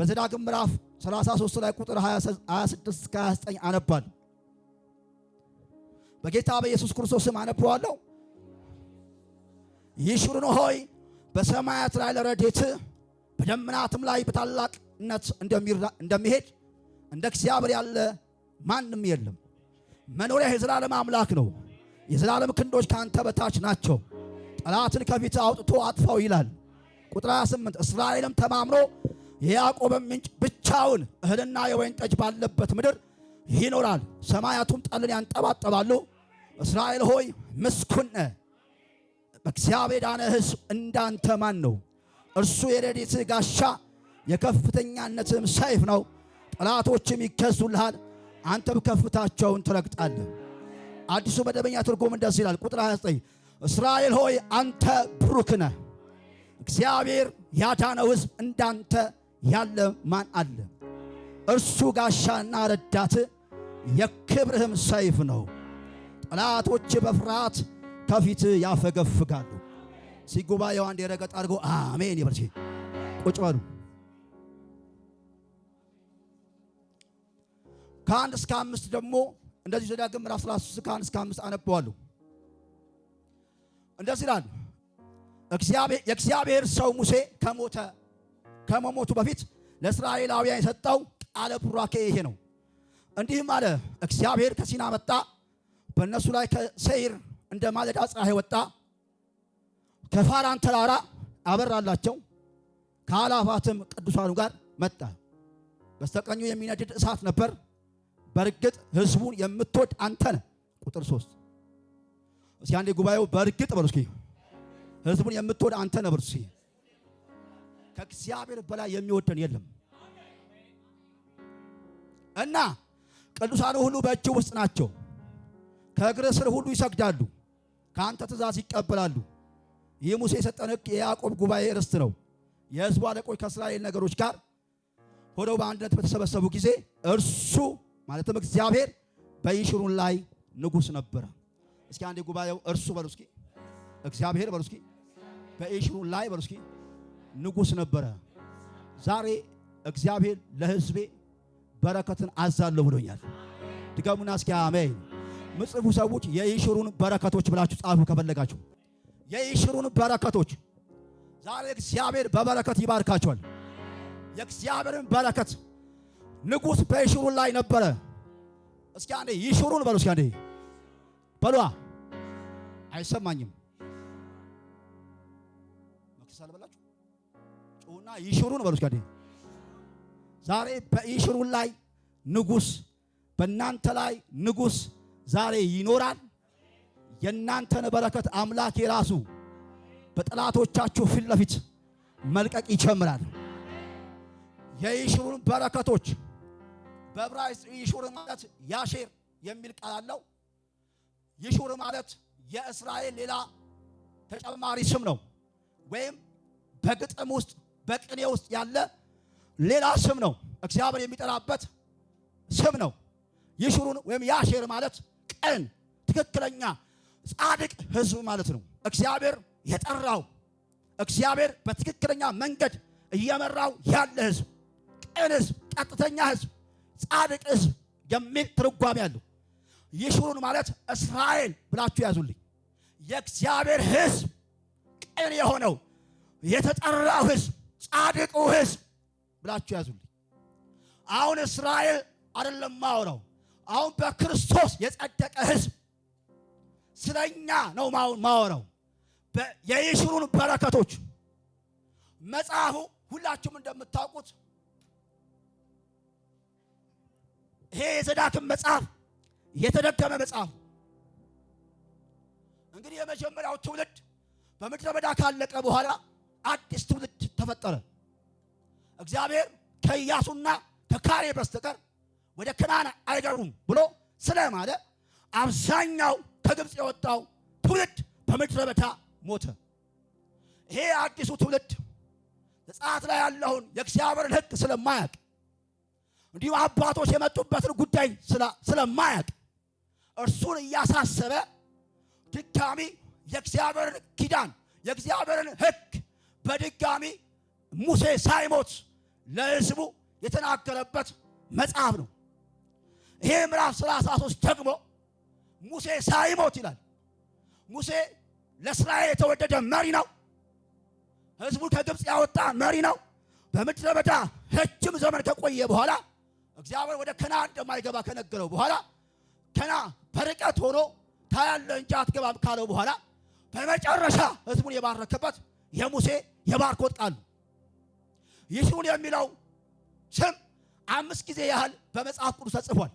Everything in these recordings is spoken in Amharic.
በዘዳግም ምዕራፍ 33 ላይ ቁጥር 26 እስከ 29 አነባል። በጌታ በኢየሱስ ክርስቶስ ስም አነበዋለሁ። ይሹሩን ሆይ በሰማያት ላይ ለረድኤት በደመናትም ላይ በታላቅነት እንደሚሄድ እንደ እግዚአብሔር ያለ ማንም የለም። መኖሪያ የዘላለም አምላክ ነው። የዘላለም ክንዶች ካንተ በታች ናቸው። ጠላትን ከፊት አውጥቶ አጥፋው ይላል። ቁጥር 28 እስራኤልም ተማምኖ የያዕቆብም ምንጭ ብቻውን እህልና የወይን ጠጅ ባለበት ምድር ይኖራል። ሰማያቱም ጠልን ያንጠባጠባሉ። እስራኤል ሆይ ምስጉን ነህ። በእግዚአብሔር ዳነ ሕዝብ እንዳንተ ማን ነው? እርሱ የረድኤትህ ጋሻ የከፍተኛነትህም ሰይፍ ነው። ጠላቶችም ይገዙልሃል፣ አንተም ከፍታቸውን ትረግጣለህ። አዲሱ መደበኛ ትርጉም እንደዚህ ይላል። ቁጥር 29 እስራኤል ሆይ አንተ ብሩክ ነህ። እግዚአብሔር ያዳነው ሕዝብ እንዳንተ ያለ ማን አለ? እርሱ ጋሻና ረዳት የክብርህም ሰይፍ ነው። ጠላቶች በፍርሃት ከፊት ያፈገፍጋሉ። ሲጉባኤው አንድ የረገጥ አድርጎ አሜን ይበል። ቁጭ በሉ። ከ1 እስከ 5 ደግሞ እንደዚህ ዘዳግም ምዕራፍ 33 ከ1 እስከ 5 አነበዋለሁ። እንደዚህ ይላል። የእግዚአብሔር ሰው ሙሴ ከመሞቱ በፊት ለእስራኤላውያን የሰጠው ቃለ ቡራኬ ይሄ ነው። እንዲህም አለ። እግዚአብሔር ከሲና መጣ፣ በእነሱ ላይ ከሴይር እንደ ማለዳ ፀሐይ ወጣ፣ ከፋራን ተራራ አበራላቸው፣ ከአላፋትም ቅዱሳኑ ጋር መጣ። በስተቀኙ የሚነድድ እሳት ነበር። በርግጥ ሕዝቡን የምትወድ አንተ ነህ። ቁጥር 3 እስኪ አንዴ ጉባኤው በርግጥ በሉ እስኪ። ሕዝቡን የምትወድ አንተ ነህ በሉ እስኪ። ከእግዚአብሔር በላይ የሚወደን የለም። እና ቅዱሳኑ ሁሉ በእጅ ውስጥ ናቸው። ከእግር ስር ሁሉ ይሰግዳሉ፣ ከአንተ ትእዛዝ ይቀበላሉ። ይህ ሙሴ የሰጠን ሕግ የያዕቆብ ጉባኤ ርስት ነው። የሕዝቡ አለቆች ከእስራኤል ነገሮች ጋር ሆነው በአንድነት በተሰበሰቡ ጊዜ እርሱ ማለትም እግዚአብሔር በይሹሩን ላይ ንጉሥ ነበረ። እስኪ አንዴ ጉባኤው እርሱ በሉ እስኪ። እግዚአብሔር በሉ እስኪ። በይሹሩን ላይ በሉ እስኪ ንጉሥ ነበረ። ዛሬ እግዚአብሔር ለሕዝቤ በረከትን አዛለሁ ብሎኛል። ድገሙና እስኪ አሜን። ምጽፉ ሰዎች የይሹሩን በረከቶች ብላችሁ ጻፉ ከፈለጋችሁ። የይሹሩን በረከቶች ዛሬ እግዚአብሔር በበረከት ይባርካቸዋል። የእግዚአብሔርን በረከት ንጉሥ በይሹሩን ላይ ነበረ። እስኪ አንዴ ይሹሩን በሉ እስኪ አንዴ በሏ። አይሰማኝም። መክሰል በላችሁ ጩና ይሹሩን በሉ እስኪ አንዴ። ዛሬ በይሹሩን ላይ ንጉሥ፣ በእናንተ ላይ ንጉሥ ዛሬ ይኖራል። የእናንተን በረከት አምላክ የራሱ በጠላቶቻችሁ ፊት ለፊት መልቀቅ ይጀምራል። የይሹሩን በረከቶች በዕብራይስጥ ይሹር ማለት ያሼር የሚል ቃል አለው። ይሹር ማለት የእስራኤል ሌላ ተጨማሪ ስም ነው፣ ወይም በግጥም ውስጥ በቅኔ ውስጥ ያለ ሌላ ስም ነው። እግዚአብሔር የሚጠራበት ስም ነው። ይሹሩን ወይም ያሼር ማለት ቅን፣ ትክክለኛ፣ ጻድቅ ሕዝብ ማለት ነው። እግዚአብሔር የጠራው፣ እግዚአብሔር በትክክለኛ መንገድ እየመራው ያለ ሕዝብ፣ ቅን ሕዝብ፣ ቀጥተኛ ሕዝብ፣ ጻድቅ ሕዝብ የሚል ትርጓሜ አለው። ይሹሩን ማለት እስራኤል ብላችሁ ያዙልኝ። የእግዚአብሔር ሕዝብ፣ ቅን የሆነው የተጠራው ሕዝብ፣ ጻድቁ ሕዝብ ብላችሁ ያዙልኝ። አሁን እስራኤል አይደለም ማወራው፣ አሁን በክርስቶስ የጸደቀ ሕዝብ ስለኛ ነው ማወራው። የይሹሩን በረከቶች መጽሐፉ ሁላችሁም እንደምታውቁት ይሄ የዘዳግም መጽሐፍ የተደገመ መጽሐፍ። እንግዲህ የመጀመሪያው ትውልድ በምድረ በዳ ካለቀ በኋላ አዲስ ትውልድ ተፈጠረ። እግዚአብሔር ከኢያሱና ከካሌብ በስተቀር ወደ ከነዓን አይገቡም ብሎ ስለማለ አብዛኛው ከግብፅ የወጣው ትውልድ በምድረ በዳ ሞተ። ይሄ አዲሱ ትውልድ ዘጸአት ላይ ያለውን የእግዚአብሔርን ሕግ ስለማያውቅ እንዲሁ አባቶች የመጡበትን ጉዳይ ስለማያውቅ እርሱን እያሳሰበ ድጋሚ የእግዚአብሔርን ኪዳን የእግዚአብሔርን ሕግ በድጋሚ ሙሴ ሳይሞት ለሕዝቡ የተናገረበት መጽሐፍ ነው። ይሄ ምዕራፍ 33 ደግሞ ሙሴ ሳይሞት ይላል። ሙሴ ለእስራኤል የተወደደ መሪ ነው። ሕዝቡ ከግብፅ ያወጣ መሪ ነው። በምድረ በዳ ረጅም ዘመን ከቆየ በኋላ እግዚአብሔር ወደ ከነዓን እንደማይገባ ከነገረው በኋላ ከነዓን በርቀት ሆኖ ታያለህ እንጂ አትገባም ካለው በኋላ በመጨረሻ ሕዝቡን የባረከበት የሙሴ የባርኮት ቃል ነው። ይሽሩን የሚለው ስም 5 ጊዜ ያህል በመጽሐፍ ቅዱስ ተጽፏል።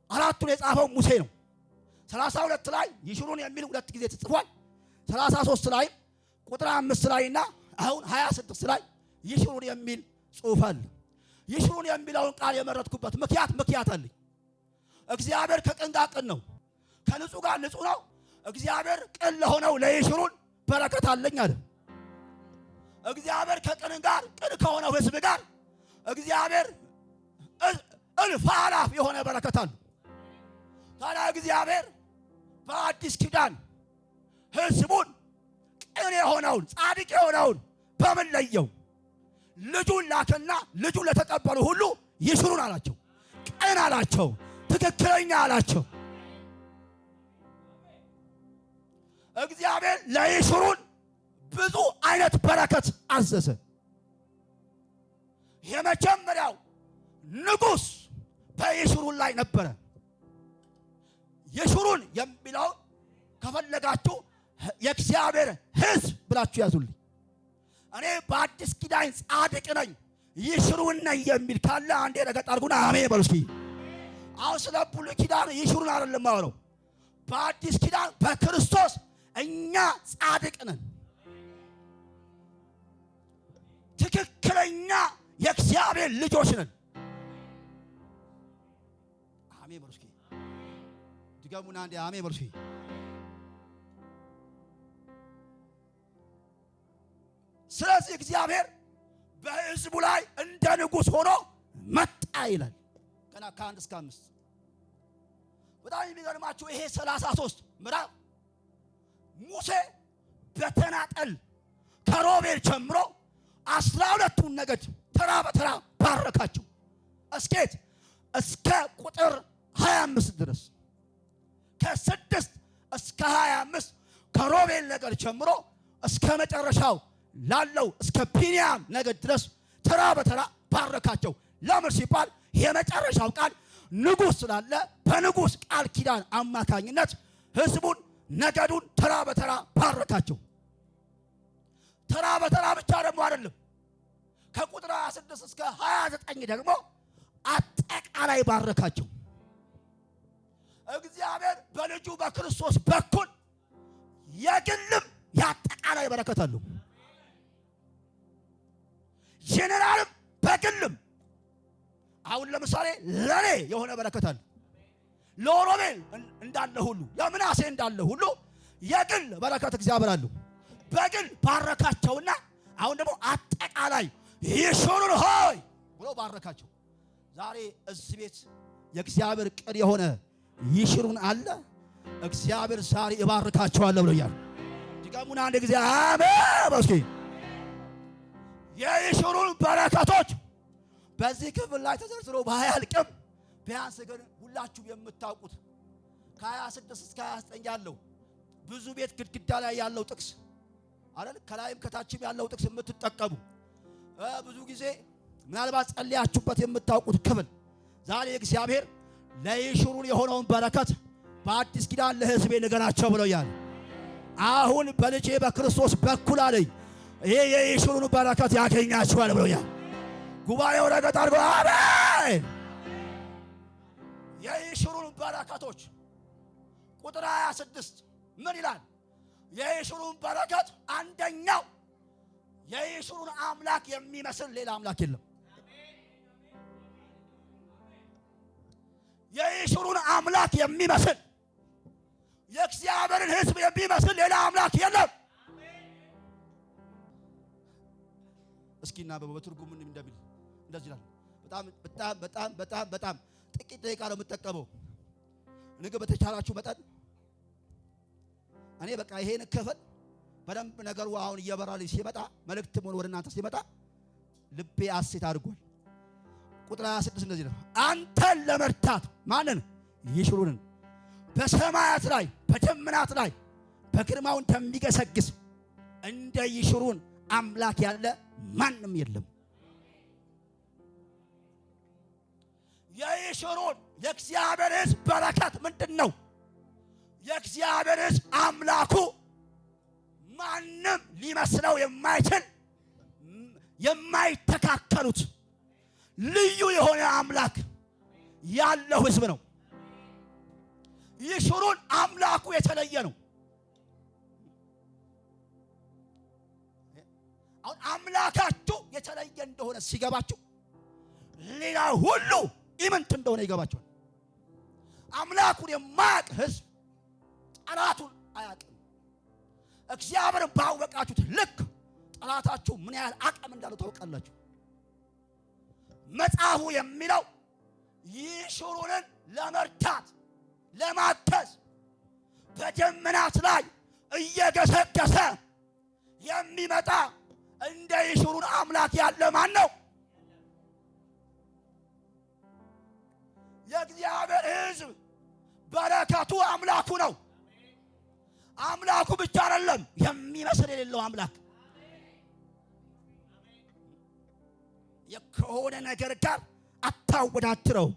4ቱን የጻፈው ሙሴ ነው። 32 ላይ ይሽሩን የሚል 2 ጊዜ ተጽፏል። 33 ላይ ቁጥር 5 ላይና አሁን 26 ላይ ይሽሩን የሚል ጽሑፍ አለ። ይሽሩን የሚለውን ቃል የመረጥኩበት ምክንያት አለኝ። እግዚአብሔር ከቅን ጋር ቅን ነው፣ ከንጹህ ጋር ንጹህ ነው። እግዚአብሔር ቅን ለሆነው ለይሽሩን በረከት አለኝ አለ። እግዚአብሔር ከቅን ጋር ቅን ከሆነው ሕዝብ ጋር እግዚአብሔር እልፍ አላፍ የሆነ በረከት አለ። ታዲያ እግዚአብሔር በአዲስ ኪዳን ሕዝቡን ቅን የሆነውን ጻድቅ የሆነውን በምን ለየው? ልጁን ላከና ልጁን ለተቀበሉ ሁሉ ይሽሩን አላቸው፣ ቅን አላቸው፣ ትክክለኛ አላቸው። እግዚአብሔር ለይሽሩን ብዙ አይነት በረከት አዘዘ። የመጀመሪያው ንጉሥ በይሽሩን ላይ ነበረ። ይሽሩን የሚለው ከፈለጋችሁ የእግዚአብሔር ሕዝብ ብላችሁ ያዙልኝ። እኔ በአዲስ ኪዳን ጻድቅ ነኝ ይሽሩን ነኝ የሚል ካለ አንዴ ረገጥ አድርጉና አሜን በሉ እስኪ። አሁን ስለ ብሉይ ኪዳን ይሽሩን አይደለም ማወራው። በአዲስ ኪዳን በክርስቶስ እኛ ጻድቅ ነን። ትክክለኛ የእግዚአብሔር ልጆች ነን። አሜን በሉ እስኪ። ድገሙና አንዴ አሜን በሉ እስኪ። ስለዚህ እግዚአብሔር በሕዝቡ ላይ እንደ ንጉሥ ሆኖ መጣ ይላል። ገና ከ1 እስከ 5 በጣም የሚገርማችሁ ይሄ 33 ምዕራፍ ሙሴ በተናጠል ከሮቤል ጀምሮ 12ቱን ነገድ ተራ በተራ ባረካቸው። እስኬት እስከ ቁጥር 25 ድረስ ከ6 እስከ 25 ከሮቤል ነገድ ጀምሮ እስከ መጨረሻው ላለው እስከ ቢንያም ነገድ ድረስ ተራ በተራ ባረካቸው። ለምን ሲባል የመጨረሻው ቃል ንጉሥ ስላለ በንጉሥ ቃል ኪዳን አማካኝነት ሕዝቡን ነገዱን ተራ በተራ ባረካቸው። ተራ በተራ ብቻ ደግሞ አይደለም። ከቁጥር 26 እስከ 29 ደግሞ አጠቃላይ ባረካቸው። እግዚአብሔር በልጁ በክርስቶስ በኩል የግልም ያጠቃላይ በረከት አለው። ጄኔራልም በግልም አሁን ለምሳሌ ለኔ የሆነ በረከት አለ። ለሮቤል እንዳለ ሁሉ ለምናሴ እንዳለ ሁሉ የግል በረከት እግዚአብሔር አለው። በግል ባረካቸውና አሁን ደግሞ አጠቃላይ ይሽሩን ሆይ ብሎ ባረካቸው። ዛሬ እዚህ ቤት የእግዚአብሔር ቅን የሆነ ይሽሩን አለ። እግዚአብሔር ዛሬ ይባርካቸዋለሁ ብሎኛል። ድገሙና አንድ ጊዜ አሜን እስኪ። የይሽሩን በረከቶች በዚህ ክፍል ላይ ተዘርዝሮ ባያልቅም ቢያንስ ግን ሁላችሁ የምታውቁት ከ26 እስከ 29 ያለው ብዙ ቤት ግድግዳ ላይ ያለው ጥቅስ አይደል? ከላይም ከታችም ያለው ጥቅስ የምትጠቀሙ ብዙ ጊዜ ምናልባት ጸልያችሁበት የምታውቁት ክፍል ዛሬ እግዚአብሔር ለይሽሩን የሆነውን በረከት በአዲስ ኪዳን ለሕዝቤ ንገራቸው ብሎኛል። አሁን በልጄ በክርስቶስ በኩል አለኝ ይሄ የይሽሩን በረከት ያገኛችኋል ብሎኛል። ጉባኤው ረገጥ አድርጎ አሜን። የይሽሩን በረከቶች ቁጥር 26 ምን ይላል? የይሽሩን በረከት አንደኛው የይሽሩን አምላክ የሚመስል ሌላ አምላክ የለም። የይሽሩን አምላክ የሚመስል የእግዚአብሔርን ሕዝብ የሚመስል ሌላ አምላክ የለም። እስኪና በትርጉም ምን እንደሚል እንደዚህ ይላል። በጣም ጥቂት ደቂቃ ነው የምጠቀመው። ነገ በተቻላችሁ መጠን እኔ በቃ ይሄን ክፍል በደንብ ነገሩ አሁን እየበራልኝ ሲመጣ መልእክት ወደ እናንተ ሲመጣ ልቤ ሐሴት አድርጓል። ቁጥር 26 እንደዚህ ነው። አንተን ለመርታት ማንን? ይሹሩንን በሰማያት ላይ በደመናት ላይ በግርማው እንደሚገሰግስ እንደ ይሹሩን አምላክ ያለ ማንም የለም። የይሹሩን የእግዚአብሔር ሕዝብ በረከት ምንድን ነው? የእግዚአብሔር ሕዝብ አምላኩ ማንም ሊመስለው የማይችል የማይተካከሉት ልዩ የሆነ አምላክ ያለው ሕዝብ ነው። ይሹሩን አምላኩ የተለየ ነው። አሁን አምላካችሁ የተለየ እንደሆነ ሲገባችሁ ሌላ ሁሉ ኢምንት እንደሆነ ይገባችኋል። አምላኩን የማያውቅ ሕዝብ ጠላቱን አያውቅም። እግዚአብሔርን ባወቃችሁት ልክ ጠላታችሁ ምን ያህል አቅም እንዳለው ታውቃላችሁ። መጽሐፉ የሚለው ይሹሩንን ለመርታት ለማገዝ በደመናት ላይ እየገሰገሰ የሚመጣ እንደ ይሹሩን አምላክ ያለ ማን ነው? የእግዚአብሔር ሕዝብ በረከቱ አምላኩ ነው። አምላኩ ብቻ አይደለም፣ የሚመስል የሌለው አምላክ ከሆነ ነገር ጋር አታወዳድረው፣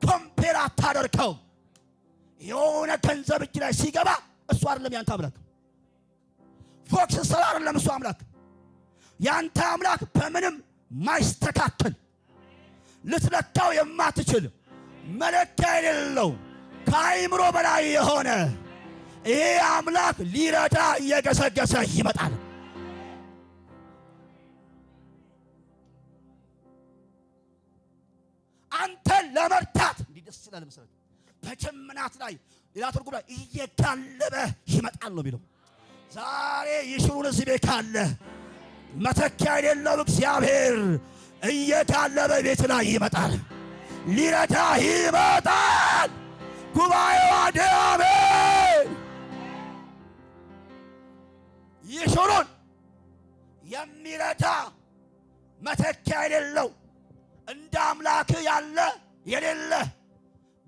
ኮምፔር አታደርገው። የሆነ ገንዘብ እጅ ላይ ሲገባ እሱ አይደለም ያንተ አምላክ። ፎክስ ሰራ አይደለም እሱ አምላክ። ያንተ አምላክ በምንም ማይስተካከል ልትለካው የማትችል መለኪያ የሌለው ከአይምሮ በላይ የሆነ ይሄ አምላክ ሊረዳ እየገሰገሰ ይመጣል። አንተን ለመርታት እንዲህ ደስ ይላል መሰለኝ። በደመናት ላይ ሌላ ትርጉም ላይ እየጋለበ ይመጣል ነው የሚለው። ዛሬ ይሹሩን እዚህ ቤት ካለ መተኪያ የሌለው እግዚአብሔር እየጋለበ ቤት ላይ ይመጣል፣ ሊረዳ ይመጣል። ጉባኤው አሜን። ይሹሩን የሚረዳ መተኪያ የሌለው እንደ አምላክ ያለ የሌለ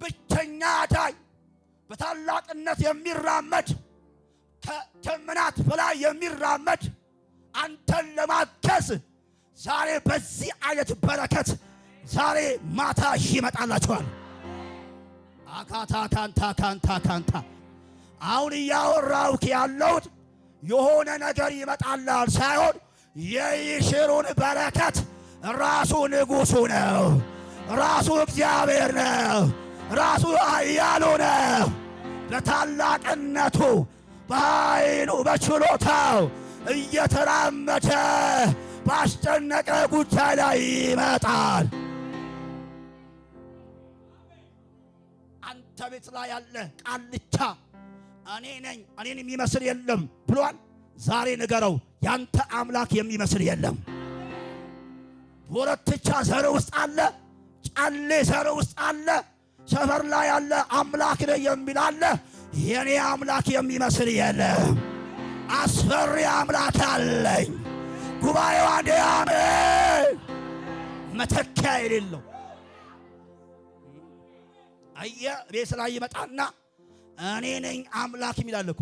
ብቸኛ አዳኝ በታላቅነት የሚራመድ ከደመናት በላይ የሚራመድ አንተን ለማገዝ ዛሬ በዚህ አይነት በረከት ዛሬ ማታ ይመጣላችኋል። አካታ ካንታ አሁን እያወራሁት ያለሁት የሆነ ነገር ይመጣላል ሳይሆን የይሹሩን በረከት ራሱ ንጉሡ ነው፣ ራሱ እግዚአብሔር ነው፣ ራሱ ኃያሉ ነው። ለታላቅነቱ በኃይሉ በችሎታው እየተራመደ ባስጨነቀ ጉዳይ ላይ ይመጣል። አንተ ቤት ላይ ያለ ቃልቻ እኔ ነኝ እኔን የሚመስል የለም ብሏል። ዛሬ ንገረው፣ ያንተ አምላክ የሚመስል የለም። ወረትቻ ዘር ውስጥ አለ፣ ጫሌ ዘር ውስጥ አለ፣ ሰፈር ላይ ያለ አምላክ ነው የሚል አለ። የኔ አምላክ የሚመስል የለም። አስፈሪ አምላክ አለኝ። ጉባኤው አንዴ አሜን። መተኪያ የሌለው አየህ፣ ቤት ላይ ይመጣና እኔ ነኝ አምላክ ይላል እኮ፣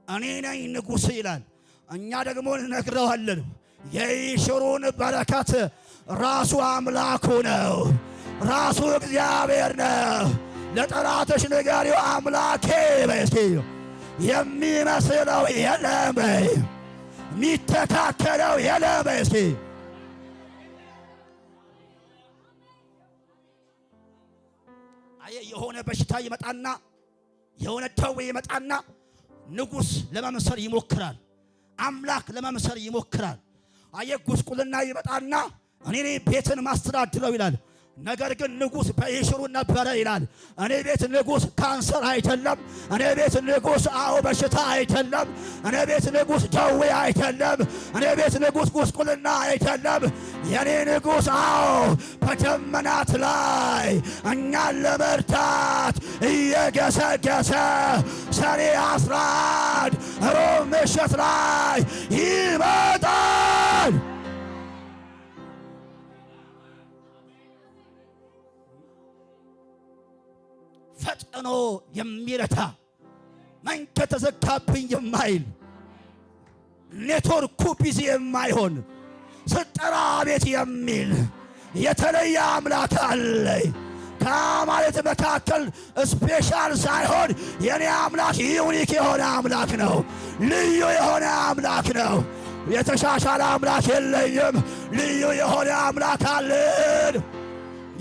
እኔ ነኝ ንጉሥ ይላል። እኛ ደግሞ እንነግረዋለን የይሹሩን በረከት ራሱ አምላኩ ነው፣ ራሱ እግዚአብሔር ነው። ለጠላትሽ ንገሪው አምላኬ በይ እስኪ፣ የሚመስለው የለም በይ፣ የሚተካከለው የለም በይ እስኪ። አየህ፣ የሆነ በሽታ ይመጣና የሆነ ደዌ ይመጣና ንጉሥ ለመምሰል ይሞክራል፣ አምላክ ለመምሰል ይሞክራል። አየህ፣ ጉስቁልና ይመጣና እኔ ቤትን ማስተዳድረው ይላል። ነገር ግን ንጉሥ በይሹሩን ነበረ ይላል። እኔ ቤት ንጉሥ ካንሰር አይደለም። እኔ ቤት ንጉሥ በሽታ አይደለም። እኔ ቤት ንጉሥ ደዌ አይደለም። እኔ ቤት ንጉሥ ጉስቁልና አይደለም። የኔ ንጉሥ በደመናት ላይ እኛን ለመርዳት እየገሰገሰ ሰኔ 11 ሮብ ምሽት ላይ ይመጣል። ፈጥኖ የሚረታ መንገድ ተዘጋብኝ የማይል ኔትወርኩ ቢዚ የማይሆን ስጠራ ቤት የሚል የተለየ አምላክ አለኝ። ከአማልክት መካከል ስፔሻል ሳይሆን የኔ አምላክ ዩኒክ የሆነ አምላክ ነው። ልዩ የሆነ አምላክ ነው። የተሻሻለ አምላክ የለኝም። ልዩ የሆነ አምላክ አለን።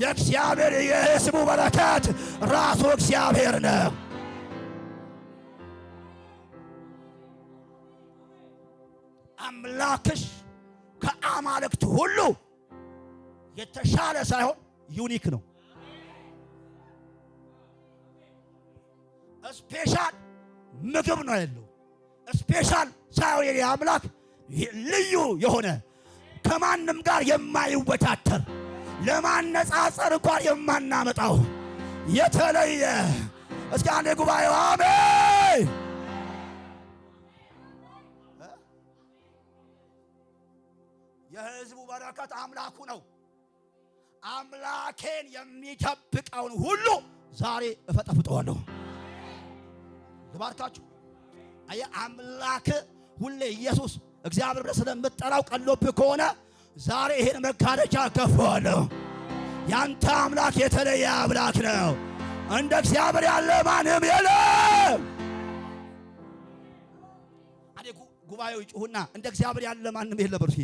የእግዚአብሔር የሕዝቡ በረከት ራሱ እግዚአብሔር ነው። አምላክሽ ከአማልክት ሁሉ የተሻለ ሳይሆን ዩኒክ ነው። ስፔሻል ምግብ ነው ያለው። ስፔሻል ሳይሆን የኔ አምላክ ልዩ የሆነ ከማንም ጋር የማይወዳደር ለማነጻጸር እንኳን የማናመጣው የተለየ። እስኪ አንዴ ጉባኤው አሜን። የሕዝቡ በረከት አምላኩ ነው። አምላኬን የሚጠብቀውን ሁሉ ዛሬ እፈጠፍጠዋለሁ። ልባርካችሁ። አየ አምላክ ሁሌ ኢየሱስ እግዚአብሔር ብለህ ስለምትጠራው ቀሎብህ ከሆነ ዛሬ ይሄን መጋረጃ ገፈዋለሁ። ያንተ አምላክ የተለየ አምላክ ነው። እንደ እግዚአብሔር ያለ ማንም የለም። አዴ ጉባኤው ይጩህና እንደ እግዚአብሔር ያለ ማንም የለም። እርሺ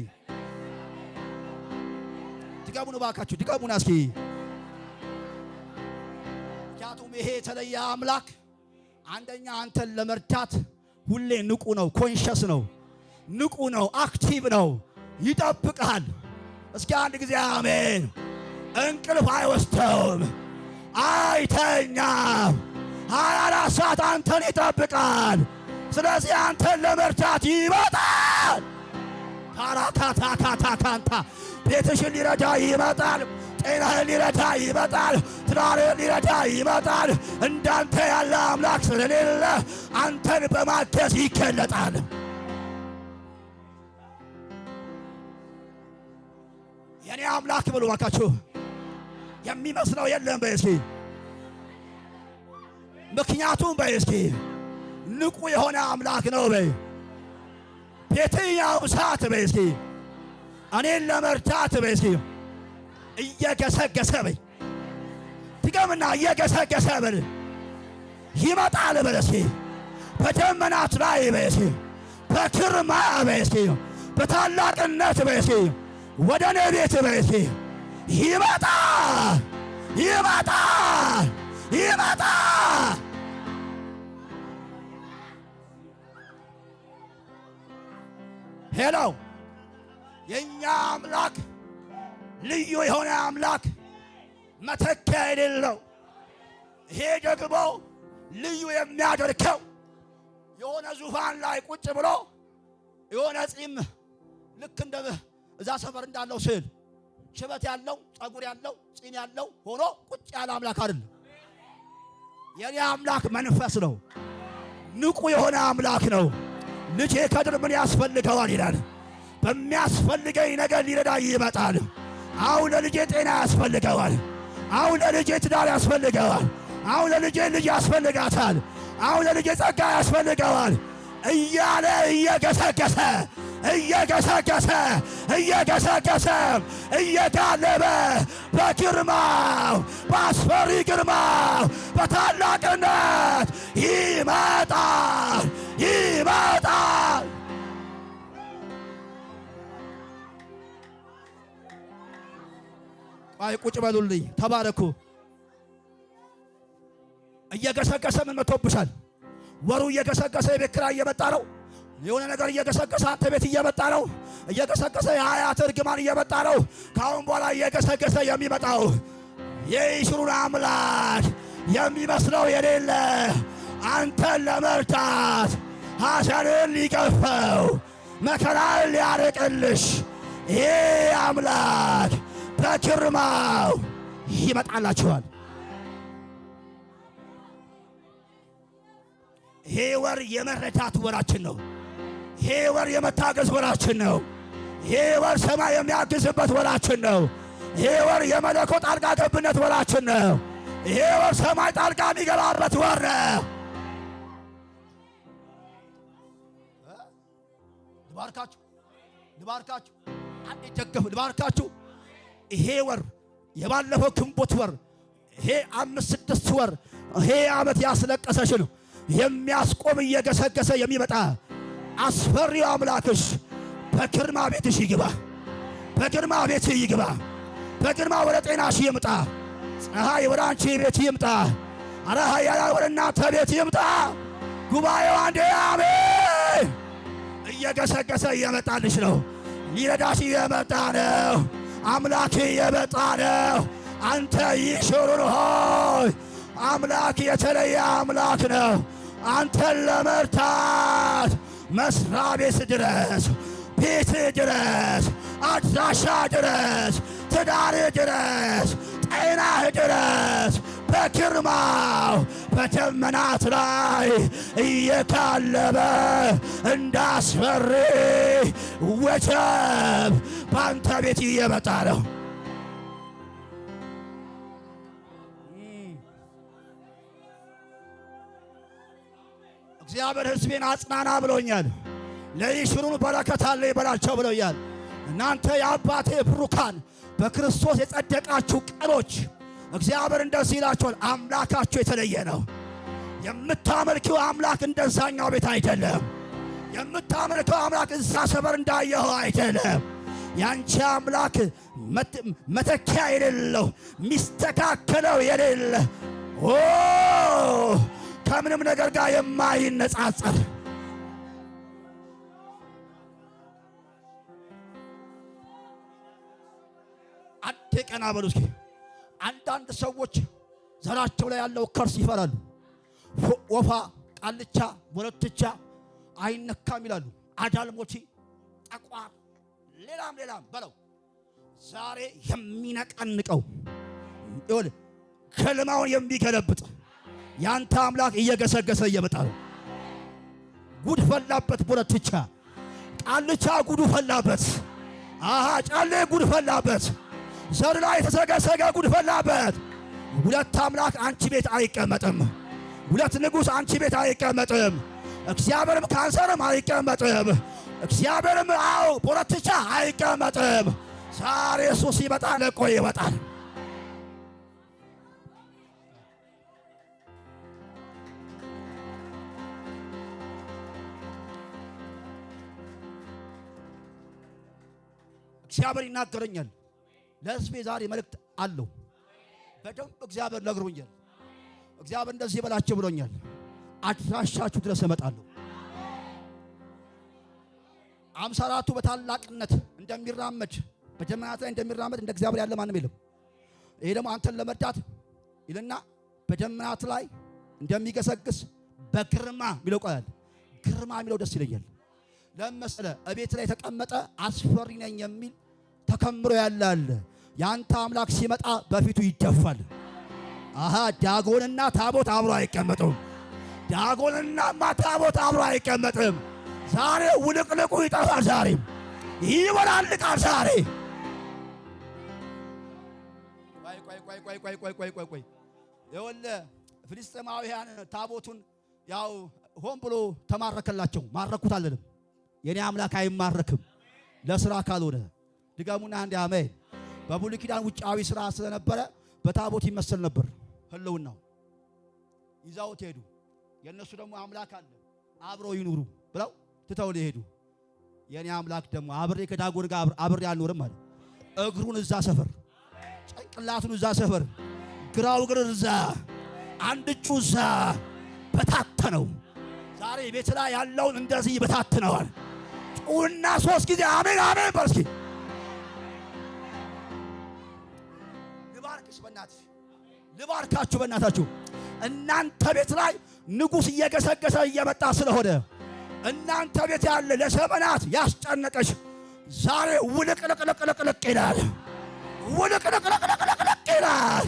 ድገሙን ባካችሁ፣ ድገሙና እስኪ። ምክንያቱም ይሄ የተለየ አምላክ አንደኛ አንተን ለመርዳት ሁሌ ንቁ ነው፣ ኮንሸስ ነው፣ ንቁ ነው፣ አክቲቭ ነው፣ ይጠብቃል። እስኪ አንድ ጊዜ አሜን። እንቅልፍ አይወስደውም፣ አይተኛም። 24 ሰዓት አንተን ይጠብቃል። ስለዚህ አንተን ለመርዳት ይመጣል። ካራካታካታካንታ ቤትሽን ሊረዳ ይመጣል። ጤናህን ሊረዳ ይመጣል። ትዳርህን ሊረዳ ይመጣል። እንዳንተ ያለ አምላክ ስለሌለ አንተን በማገዝ ይገለጣል። የኔ አምላክ ብሎ ባካችሁ የሚመስለው የለም በይ እስኪ። ምክንያቱም በይ እስኪ ንቁ የሆነ አምላክ ነው በይ። በየትኛውም ሰዓት በይ እስኪ እኔን ለመርዳት በይ እስኪ እየገሰገሰ በይ ድገምና እየገሰገሰ በል ይመጣል በል እስኪ። በደመናት ላይ በይ እስኪ፣ በግርማ በይ እስኪ፣ በታላቅነት በይ እስኪ ወደ እኔ ቤት በይ እስኪ ይመጣል፣ ይመጣል፣ ይመጣል። ሄሎ የኛ አምላክ ልዩ የሆነ አምላክ መተኪያ የሌለው። ይሄ ደግሞ ልዩ የሚያደርገው የሆነ ዙፋን ላይ ቁጭ ብሎ የሆነ ጺም ልክ እንደ እዛ ሰፈር እንዳለው ስዕል ሽበት ያለው ጸጉር ያለው ጺም ያለው ሆኖ ቁጭ ያለ አምላክ አይደለም። የኔ አምላክ መንፈስ ነው። ንቁ የሆነ አምላክ ነው። ልጄ ከድር ምን ያስፈልገዋል ይላል። በሚያስፈልገኝ ነገር ሊረዳ ይመጣል። አሁን ለልጄ ጤና ያስፈልገዋል። አሁን ለልጄ ትዳር ያስፈልገዋል። አሁን ለልጄ ልጅ ያስፈልጋታል። አሁን ለልጄ ጸጋ ያስፈልገዋል እያለ እየገሰገሰ እየገሰገሰ እየገሰገሰ እየጋለበ በግርማው በአስፈሪ ግርማው በታላቅነት ይመጣል፣ ይመጣል። አይ ቁጭ በሉልኝ፣ ተባረኩ። እየገሰገሰ ምን መጥቶብሻል? ወሩ እየገሰገሰ የቤት ኪራይ እየመጣ ነው። የሆነ ነገር እየገሰገሰ አንተ ቤት እየመጣ ነው። እየገሰገሰ የአያት እርግማን እየመጣ ነው። ካሁን በኋላ እየገሰገሰ የሚመጣው የይሽሩን አምላክ የሚመስለው የሌለ አንተን ለመርዳት ሐዘንን ሊቀፈው መከራን ሊያርቅልሽ ይሄ አምላክ በግርማው ይመጣላችኋል። ይሄ ወር የመረዳት ወራችን ነው። ይሄ ወር የመታገዝ ወራችን ነው። ይሄ ወር ሰማይ የሚያግዝበት ወራችን ነው። ይሄ ወር የመለኮት ጣልቃ ገብነት ወራችን ነው። ይሄ ወር ሰማይ ጣልቃ የሚገባበት ወር ነው። ልባርካችሁ አንዴ ጀገፍ ልባርካችሁ። ይሄ ወር የባለፈው ግንቦት ወር ይሄ 5-6 ወር ይሄ ዓመት ያስለቀሰሽ ነው የሚያስቆም እየገሰገሰ የሚመጣ አስፈሪው አምላክሽ በግርማ ቤትሽ ይግባ። በግርማ ቤትሽ ይግባ። በግርማ ወደ ጤናሽ ይምጣ። ፀሐይ ወደ አንቺ ቤት ይምጣ። አረ ኃያላን ወደ እናንተ ቤት ይምጣ። ጉባኤው አንዴ አሜን። እየገሰገሰ እየመጣልሽ ነው። ሊረዳሽ እየመጣ ነው። አምላክ እየመጣ ነው። አንተ ይሽሩን ሆይ አምላክ የተለየ አምላክ ነው። አንተን ለመርታት መስሪያ ቤት ድረስ፣ ቤት ድረስ፣ አድራሻ ድረስ፣ ትዳር ድረስ፣ ጤናህ ድረስ በግርማው በደመናት ላይ እየታለበ እንዳስፈሪ ወጀብ በአንተ ቤት እየመጣ ነው። እግዚአብሔር ሕዝቤን አጽናና ብሎኛል። ለይሽሩን በረከት አለ ይበላቸው ብሎኛል። እናንተ የአባቴ ብሩካን በክርስቶስ የጸደቃችሁ ቀኖች እግዚአብሔር እንደዚህ ይላችኋል፣ አምላካችሁ የተለየ ነው። የምታመልከው አምላክ እንደዛኛው ቤት አይደለም። የምታመልከው አምላክ እዛ ሰፈር እንዳየኸው አይደለም። ያንቺ አምላክ መተኪያ የሌለው ሚስተካከለው የሌለ ከምንም ነገር ጋር የማይነጻጸር አንዴ ቀና በሉ እስኪ። አንዳንድ ሰዎች ዘራቸው ላይ ያለው ከርስ ይፈራሉ። ወፋ፣ ቃልቻ፣ ወለትቻ አይነካም ይላሉ። አዳልሞቺ፣ ጠቋር፣ ሌላም በለው። ዛሬ የሚነቀንቀው ይወል ከልማውን የሚገለብጥ ያንተ አምላክ እየገሰገሰ እየመጣ ነው። ጉድ ፈላበት። ወለትቻ፣ ቃልቻ ጉዱ ፈላበት። ጫሌ ጉድ ፈላበት። ዘር ላይ የተሰገሰገ ጉድ ፈላበት። ሁለት አምላክ አንቺ ቤት አይቀመጥም። ሁለት ንጉሥ አንቺ ቤት አይቀመጥም። እግዚአብሔርም ካንሰርም አይቀመጥም። እግዚአብሔርም ፖለቲካ አይቀመጥም። ዛሬ ኢየሱስ ይመጣል፣ ለቆ ይወጣል። እግዚአብሔር ይናገረኛል። ለሕዝቤ ዛሬ መልእክት አለው። በደንብ እግዚአብሔር ነግሮኛል። እግዚአብሔር እንደዚህ ይበላችሁ ብሎኛል። አድራሻችሁ ድረስ እመጣለሁ። 54ቱ በታላቅነት እንደሚራመድ በደመናት ላይ እንደሚራመድ እንደ እግዚአብሔር ያለ ማንም የለም። ይሄ ደግሞ አንተን ለመርዳት ይልና በደመናት ላይ እንደሚገሰግስ በግርማ የሚለው ቃል ግርማ የሚለው ደስ ይለኛል። ለምሳሌ እቤት ላይ ተቀመጠ አስፈሪ ነኝ የሚል ተከምሮ ያለ ያንተ አምላክ ሲመጣ በፊቱ ይደፋል። ዳጎንና ታቦት አብሮ አይቀመጡም። ዳጎንና ታቦት አብሮ አይቀመጥም። ዛሬ ውልቅልቁ ይጠፋል። ዛሬ ይወላልቃል። ዛሬ ቆይ ይኸውልህ ፍልስጤማውያን ታቦቱን ያው ሆን ብሎ ተማረከላቸው። ማረኩት አለንም። የኔ አምላክ አይማረክም ለሥራ ካልሆነ። ድገሙና አንዴ አሜን። በብሉይ ኪዳን ውጫዊ ሥራ ስለነበረ በታቦት ይመስል ነበር ህልውናው። ይዛውት ሄዱ። የነሱ ደግሞ አምላክ አለ አብረው ይኑሩ ብለው ትተው ሄዱ። የኔ አምላክ ደግሞ አብሬ ከዳጎን ጋር አብሬ አልኖርም ማለት እግሩን እዛ ሰፈር፣ ጭንቅላቱን እዛ ሰፈር፣ ግራው እግር እዛ፣ አንድ እጁ እዛ በታተነው። ዛሬ ቤት ላይ ያለውን እንደዚህ ይበታትነዋል። ጩና 3 ጊዜ አሜን አሜን በል እስኪ። ልባርክሽ በእናትሽ፣ ልባርካችሁ በእናታችሁ። እናንተ ቤት ላይ ንጉሥ እየገሰገሰ እየመጣ ስለሆነ እናንተ ቤት ያለ ለዘመናት ያስጨነቀሽ ዛሬ ውልቅልቅልቅልቅ ይላል። ውልቅልቅልቅልቅ ይላል።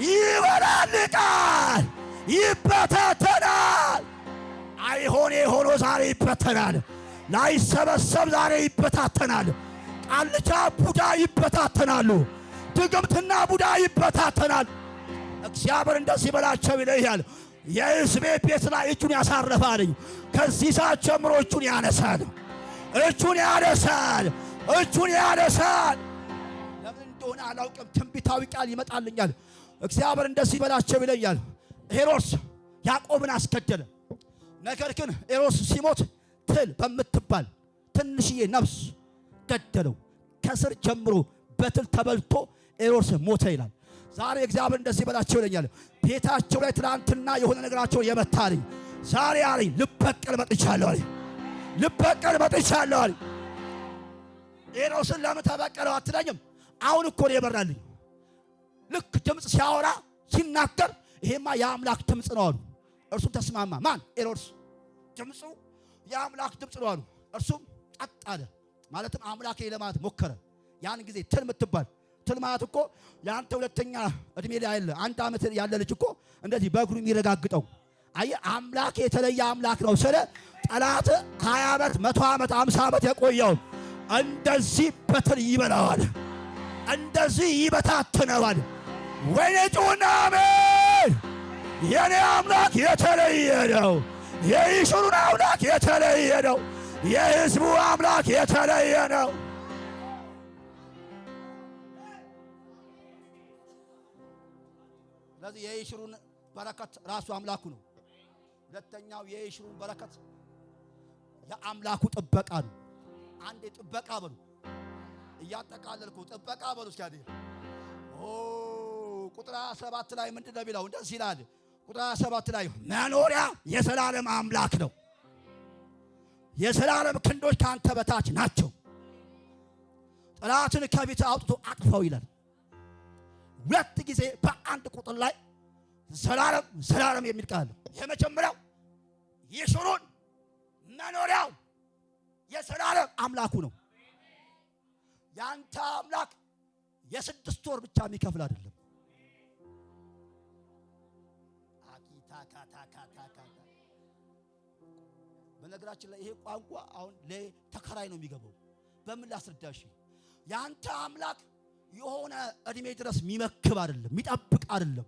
ይወላልቃል፣ ይበታተናል። አይሆን ሆኖ ዛሬ ይበተናል። ላይሰበሰብ ዛሬ ይበታተናል። ቃልቻ ቡዳ ይበታተናሉ። ድግምትና ቡዳ ይበታተናል። እግዚአብሔር እንደዚህ በላቸው ይለኛል። የሕዝቤ ቤት ላይ እጁን ያሳርፋልኝ። ከዚህ ሰዓት ጀምሮ እጁን ያነሳል። እጁን ያነሳል። እጁን ያነሳል። ለምን እንደሆነ አላውቅም። ትንቢታዊ ቃል ይመጣልኛል። እግዚአብሔር እንደዚህ በላቸው ይለኛል። ሄሮድስ ያዕቆብን አስገደለ። ነገር ግን ሄሮድስ ሲሞት ትል በምትባል ትንሽዬ ነፍስ ገደለው። ከስር ጀምሮ በትል ተበልቶ ሄሮድስ ሞተ ይላል። ዛሬ እግዚአብሔር እንደዚህ በላቸው ይለኛል። ቤታቸው ላይ ትናንትና የሆነ ነገራቸው የመታልኝ ዛሬ አለኝ ልበቀል መጥቻለሁ አለኝ። ልበቀል መጥቻለሁ አለኝ። ሄሮድስን ለምን ተበቀለው አትለኝም? አሁን እኮ ነው የበራልኝ። ልክ ድምፅ ሲያወራ ሲናገር ይሄማ የአምላክ ድምፅ ነው አሉ። እርሱም ተስማማ። ማን? ሄሮድስ። ድምፁ የአምላክ ድምፅ ነው አሉ። እርሱም ጸጥ አለ። ማለትም አምላኬ ለማለት ሞከረ። ያን ጊዜ ትል ምትባል ትል ማለት እኮ ያንተ ሁለተኛ እድሜ ላይ ያለ አንድ ዓመት ያለ ልጅ እኮ እንደዚህ በእግሩ የሚረጋግጠው አየህ። አምላክ የተለየ አምላክ ነው። ስለ ጠላት 20 ዓመት 100 ዓመት 50 ዓመት የቆየው እንደዚህ በትል ይበላዋል፣ እንደዚህ ይበታትነዋል። ወይኔ ጩና አሜን። የኔ አምላክ የተለየ ነው። የይሹሩን አምላክ የተለየ ነው። የሕዝቡ አምላክ የተለየ ነው። ስለዚህ የይሹሩን በረከት ራሱ አምላኩ ነው። ሁለተኛው የይሹሩን በረከት የአምላኩ ጥበቃ ነው። አንዴ ጥበቃ በሉ። እያጠቃለልኩ ጥበቃ በሉ። እስኪ አይደል ቁጥር 7 ላይ ምንድን ነው የሚለው? እንደዚህ ይላል። ቁጥር 7 ላይ መኖሪያ የዘላለም አምላክ ነው። የዘላለም ክንዶች ካንተ በታች ናቸው። ጠላትን ከፊት አውጥቶ አጥፋው ይላል። ሁለት ጊዜ በአንድ ቁጥር ላይ ዘላለም ዘላለም የሚል ቃል። የመጀመሪያው ይሹሩን መኖሪያው የዘላለም አምላኩ ነው። ያንተ አምላክ የ6 ወር ብቻ የሚከፍል አይደለም። በነገራችን ላይ ይሄ ቋንቋ አሁን ለተከራይ ነው የሚገባው። በምን ላስረዳሽ? ያንተ አምላክ የሆነ እድሜ ድረስ የሚመክብ አይደለም፣ የሚጠብቅ አይደለም።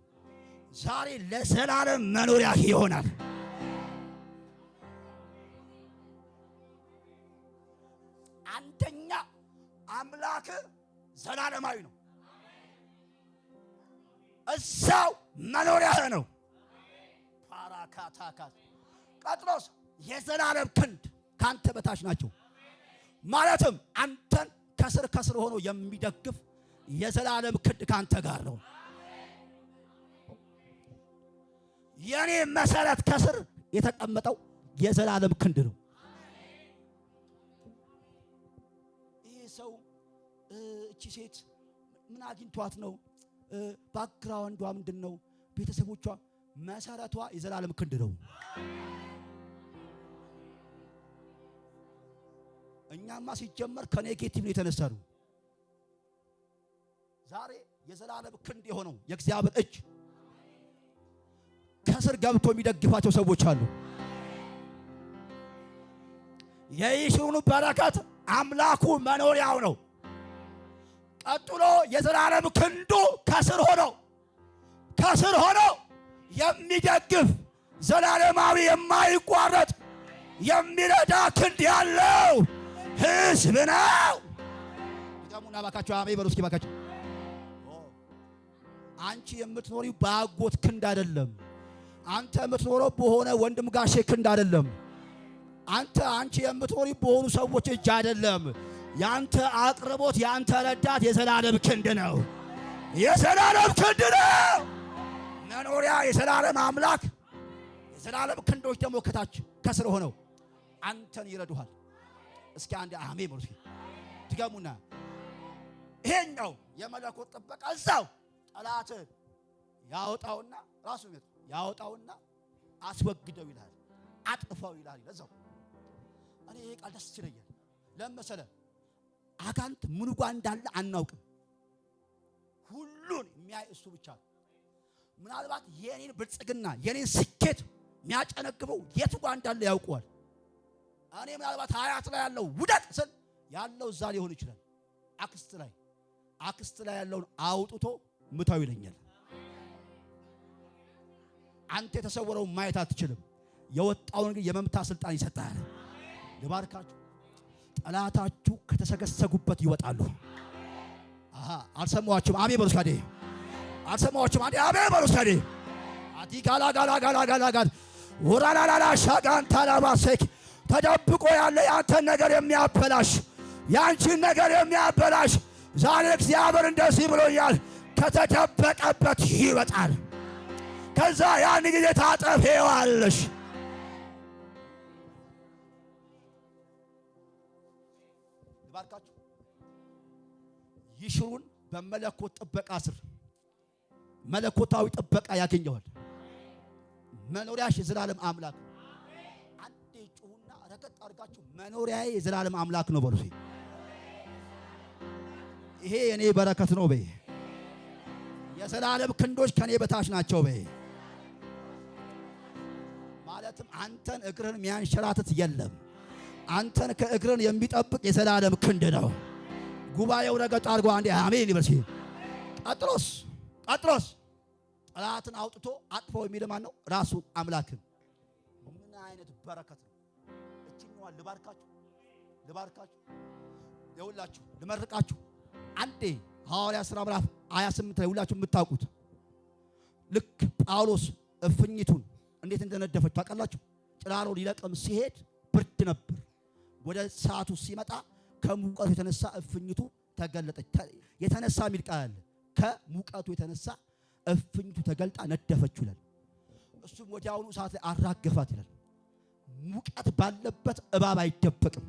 ዛሬ ለዘላለም መኖሪያ ይሆናል። አንደኛ አምላክ ዘላለማዊ ነው። እዛው መኖሪያ ነው። ፓራካታካት ቀጥሎስ የዘላለም ክንድ ካንተ በታች ናቸው። ማለትም አንተን ከስር ከስር ሆኖ የሚደግፍ የዘላለም ክንድ ካንተ ጋር ነው። የኔ መሰረት ከስር የተቀመጠው የዘላለም ክንድ ነው። ይሄ ሰው እቺ ሴት ምን አግኝቷት ነው? ባክግራውንዷ ምንድነው? ቤተሰቦቿ መሰረቷ የዘላለም ክንድ ነው። እኛማ ሲጀመር ከኔጌቲቭ ነው የተነሳው። ዛሬ የዘላለም ክንድ የሆነው የእግዚአብሔር እጅ ከስር ገብቶ የሚደግፋቸው ሰዎች አሉ። የይሹሩን በረከት አምላኩ መኖሪያው ነው። ቀጥሎ የዘላለም ክንዱ ከስር ሆኖ የሚደግፍ ዘላለማዊ የማይቋረጥ የሚረዳ ክንድ ያለው ሕዝብ ነው። ይቀሙና ባካችሁ አሜን በሉ እስኪ ባካችሁ። አንቺ የምትኖሪው በአጎት ክንድ አይደለም። አንተ የምትኖረው በሆነ ወንድም ጋሼ ክንድ አይደለም። አንቺ የምትኖሪው በሆኑ ሰዎች እጅ አይደለም። ያንተ አቅርቦት ያንተ ረዳት የዘላለም ክንድ ነው። የዘላለም ክንድ ነው። መኖሪያ የዘላለም አምላክ። የዘላለም ክንዶች ደግሞ ከታች ከስር ሆነው አንተን ይረዱሃል። እስኪ አንድ አሜን በሉ እስኪ ድገሙና። ይሄኛው የመለኮት ጥበቃ እዛው ጠላትን ያወጣውና ራሱ ያወጣውና አስወግደው ይላል፣ አጥፋው ይላል። ለዛው እኔ ይሄ ቃል ደስ ይለኛል። ለምሳሌ አጋንንት ምኑ ጋር እንዳለ አናውቅም። ሁሉን የሚያይ እሱ ብቻ ነው። ምናልባት የኔን ብልጽግና የኔን ስኬት የሚያጨነግበው የቱ ጋር እንዳለ ያውቀዋል። እኔ ምናልባት ሀያት ላይ ያለው ውደቅ ስል ያለው እዛ ሊሆን ይችላል። አክስት ላይ ያለውን አውጥቶ ምታው ይለኛል። አንተ የተሰወረውን ማየት አትችልም። የወጣውን ግን የመምታት ስልጣን ይሰጣል። ልባርካችሁ። ጠላታችሁ ከተሰገሰጉበት ይወጣሉ። አልሰማችሁም? አሜን በሉ እስኪ። አልሰማችሁም? አሜን በሉ እስኪ። አቲ ጋላ ጋላ ጋላ ጋላ ጋላ ወራላላ ሻጋንታ ላባሰክ ተደብቆ ያለ ያንተን ነገር የሚያበላሽ ያንቺን ነገር የሚያበላሽ ዛሬ እግዚአብሔር እንደዚህ ብሎኛል፣ ከተደበቀበት ይወጣል። ከዛ ያን ጊዜ ታጠፊዋለሽ። ልባርካችሁ። ይሽሩን በመለኮት ጥበቃ ስር መለኮታዊ ጥበቃ ያገኘዋል። መኖሪያሽ የዘላለም አምላክ። አንዴ ጩሁና ረገጥ አድርጋችሁ መኖሪያዬ የዘላለም አምላክ ነው በሉ። ይሄ የኔ በረከት ነው በይ። የዘላለም ክንዶች ከኔ በታች ናቸው በይ። ማለትም አንተን እግርህን የሚያንሸራትት የለም። አንተን ከእግርህን የሚጠብቅ የዘላለም ክንድ ነው። ጉባኤው ረገጥ አድርጎ አንዴ አሜን ይበል። ቀጥሎስ ጠላትን አውጥቶ አጥፎ የሚል ማን ነው? ራሱ አምላክን። ምን አይነት በረከት ነው! እችኛዋን ልባርካችሁ ይኸውላችሁ፣ ልመርቃችሁ። አንዴ ሐዋርያት ሥራ ምዕራፍ 28 ላይ ሁላችሁ የምታውቁት ልክ ጳውሎስ እፍኝቱን እንዴት እንደነደፈች ታውቃላችሁ። ጭራሮ ሊለቅም ሲሄድ ብርድ ነበር። ወደ ሰዓቱ ሲመጣ ከሙቀቱ የተነሳ እፍኝቱ ተገለጠች። የተነሳ የሚል ቃል አለ። ከሙቀቱ የተነሳ እፍኝቱ ተገልጣ ነደፈችው ይላል። እሱም ወዲያውኑ ሰዓት ላይ አራገፋት ይላል። ሙቀት ባለበት እባብ አይደበቅም።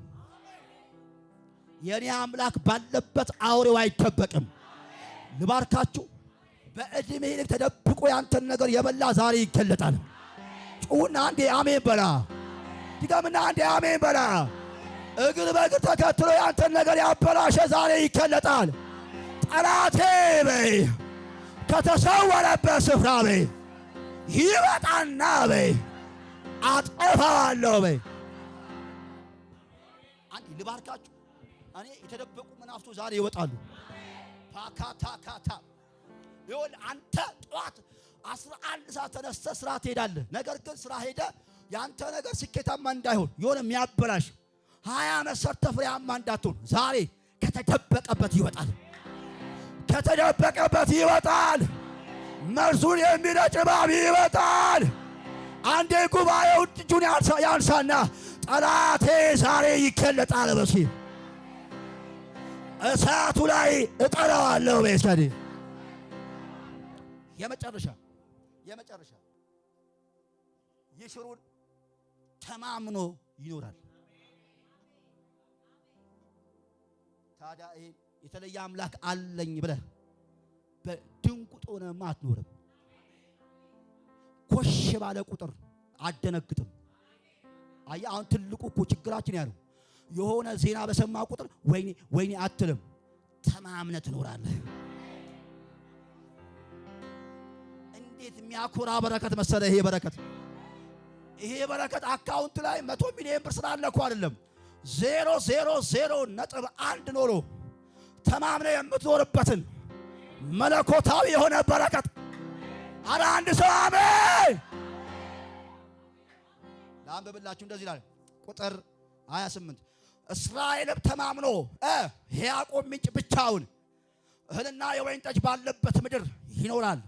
የኔ አምላክ ባለበት አውሬው አይደበቅም። ልባርካችሁ። በእድሜ ልክ ተደብቆ ያንተን ነገር የበላ ዛሬ ይገለጣል። ጩሁና አንዴ አሜን በላ። ድገምና አንዴ አሜን በላ። እግር በእግር ተከትሎ ያንተን ነገር ያበላሸ ዛሬ ይገለጣል። ጠላቴ በይ ከተሰወረበት ስፍራ በይ ይወጣና በይ አጠፋዋለሁ በይ። አንዴ ልባርካችሁ። እኔ የተደበቁ መናፍስቶች ዛሬ ይወጣሉ። ፓካታካታ ይሁን። አንተ ጠዋት 11 ሰዓት ተነስተህ ስራ ትሄዳለህ። ነገር ግን ስራ ሄደህ ያንተ ነገር ስኬታማ እንዳይሆን የሆነ የሚያበላሽ 20 ዓመት ሰርተህ ፍሬያማ እንዳትሆን ዛሬ ከተደበቀበት ይወጣል። ከተደበቀበት ይወጣል። መርዙን የሚረጭ እባብ ይወጣል። አንዴ ጉባኤው እጁን ያንሳና ጠላቴ ዛሬ ይገለጣል በሲ እሳቱ ላይ እጠራዋለሁ በሰዲ የመጨረሻ ይሽሩን ተማምኖ ይኖራል። ታዲያ ይሄ የተለየ አምላክ አለኝ ብለህ በድንቁጥ ሆነህማ አትኖርም። ኮሽ ባለ ቁጥር አደነግጥም። አየህ አሁን ትልቁ እኮ ችግራችን ያለው የሆነ ዜና በሰማ ቁጥር ወይኔ አትልም። ተማምነህ ትኖራለህ። እንዴት የሚያኮራ በረከት መሰለ ይሄ በረከት አካውንት ላይ 100 ሚሊዮን ብር ስላለ እኮ አይደለም። 0.1 ኖሮ ተማምነህ የምትኖርበትን መለኮታዊ የሆነ በረከት። አረ አንድ ሰው አሜን። ላንብብላችሁ እንደዚህ ይላል ቁጥር 28 እስራኤልም ተማምኖ የያዕቆብ ምንጭ ብቻውን እህልና የወይን ጠጅ ባለበት ምድር ይኖራል፣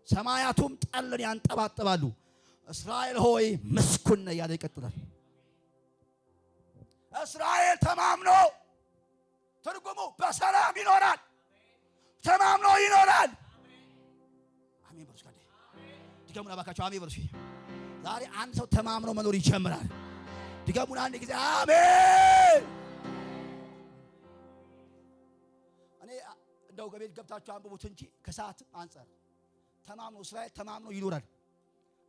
ሰማያቱም ጠልን ያንጠባጥባሉ። እስራኤል ሆይ ምስጉን ነህ እያለ ይቀጥላል። እስራኤል ተማምኖ ትርጉሙ በሰላም ይኖራል። ተማምኖ ይኖራል። አሜን በሉ። ድገሙና ባካችሁ አሜን በሉ። ዛሬ አንድ ሰው ተማምኖ መኖር ይጀምራል። ድገሙና አንድ ጊዜ አሜን። እኔ እንደው ገቤት ገብታችሁ አንብቡት እንጂ ከሰዓት አንፃር ተማምኖ እስራኤል ተማምኖ ይኖራል።